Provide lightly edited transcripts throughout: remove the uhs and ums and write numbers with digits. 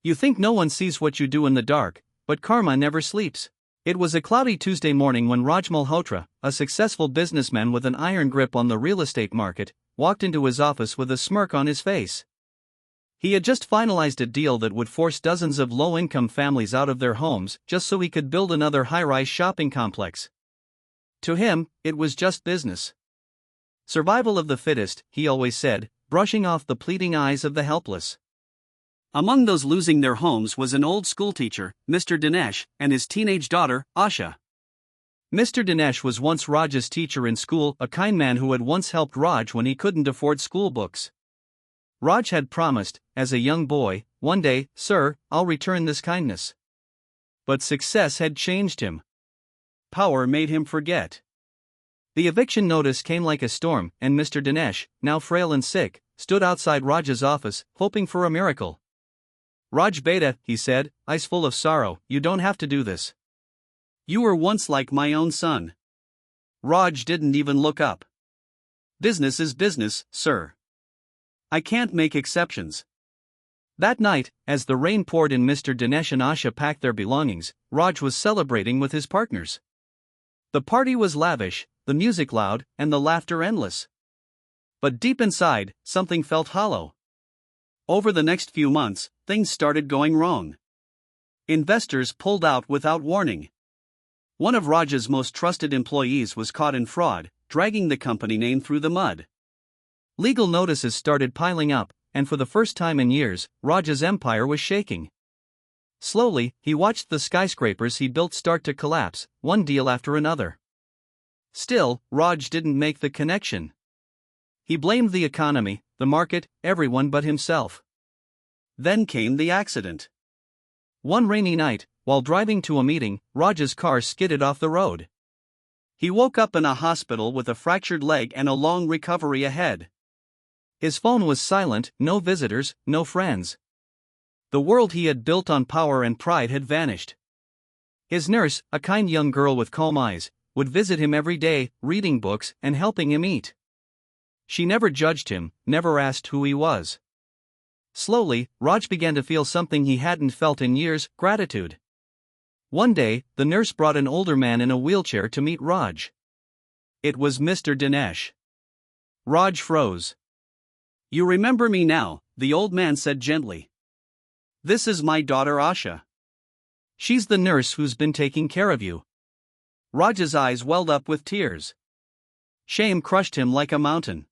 You think no one sees what you do in the dark, but karma never sleeps. It was a cloudy Tuesday morning when Raj Malhotra, a successful businessman with an iron grip on the real estate market, walked into his office with a smirk on his face. He had just finalized a deal that would force dozens of low-income families out of their homes just so he could build another high-rise shopping complex. To him, it was just business. Survival of the fittest, he always said, brushing off the pleading eyes of the helpless. Among those losing their homes was an old schoolteacher, Mr. Dinesh, and his teenage daughter, Asha. Mr. Dinesh was once Raj's teacher in school, a kind man who had once helped Raj when he couldn't afford school books. Raj had promised, as a young boy, one day, "Sir, I'll return this kindness." But success had changed him. Power made him forget. The eviction notice came like a storm, and Mr. Dinesh, now frail and sick, stood outside Raj's office, hoping for a miracle. "Raj Beta," he said, eyes full of sorrow, "you don't have to do this. You were once like my own son." Raj didn't even look up. "Business is business, sir. I can't make exceptions." That night, as the rain poured and Mr. Dinesh and Asha packed their belongings, Raj was celebrating with his partners. The party was lavish, the music loud, and the laughter endless. But deep inside, something felt hollow. Over the next few months, things started going wrong. Investors pulled out without warning. One of Raj's most trusted employees was caught in fraud, dragging the company name through the mud. Legal notices started piling up, and for the first time in years, Raj's empire was shaking. Slowly, he watched the skyscrapers he built start to collapse, one deal after another. Still, Raj didn't make the connection. He blamed the economy, the market, everyone but himself. Then came the accident. One rainy night, while driving to a meeting, Raj's car skidded off the road. He woke up in a hospital with a fractured leg and a long recovery ahead. His phone was silent, no visitors, no friends. The world he had built on power and pride had vanished. His nurse, a kind young girl with calm eyes, would visit him every day, reading books and helping him eat. She never judged him, never asked who he was. Slowly, Raj began to feel something he hadn't felt in years: gratitude. One day, the nurse brought an older man in a wheelchair to meet Raj. It was Mr. Dinesh. Raj froze. "You remember me now," the old man said gently. "This is my daughter Asha. She's the nurse who's been taking care of you." Raj's eyes welled up with tears. Shame crushed him like a mountain.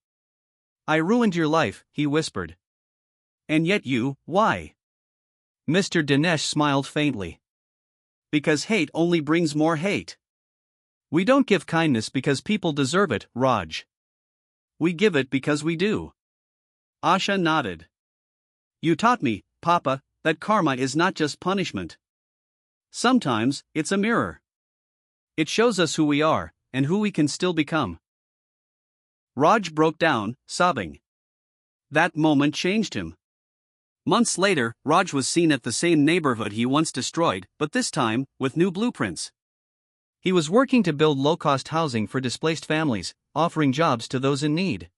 "I ruined your life," he whispered. "And yet why?" Mr. Dinesh smiled faintly. "Because hate only brings more hate. We don't give kindness because people deserve it, Raj. We give it because we do." Asha nodded. "You taught me, Papa, that karma is not just punishment. Sometimes, it's a mirror. It shows us who we are, and who we can still become." Raj broke down, sobbing. That moment changed him. Months later, Raj was seen at the same neighborhood he once destroyed, but this time, with new blueprints. He was working to build low-cost housing for displaced families, offering jobs to those in need.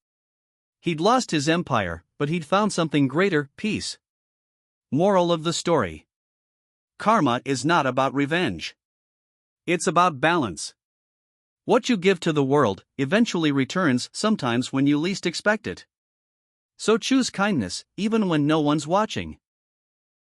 He'd lost his empire, but he'd found something greater: peace. Moral of the story: karma is not about revenge. It's about balance. What you give to the world eventually returns, sometimes when you least expect it. So choose kindness, even when no one's watching.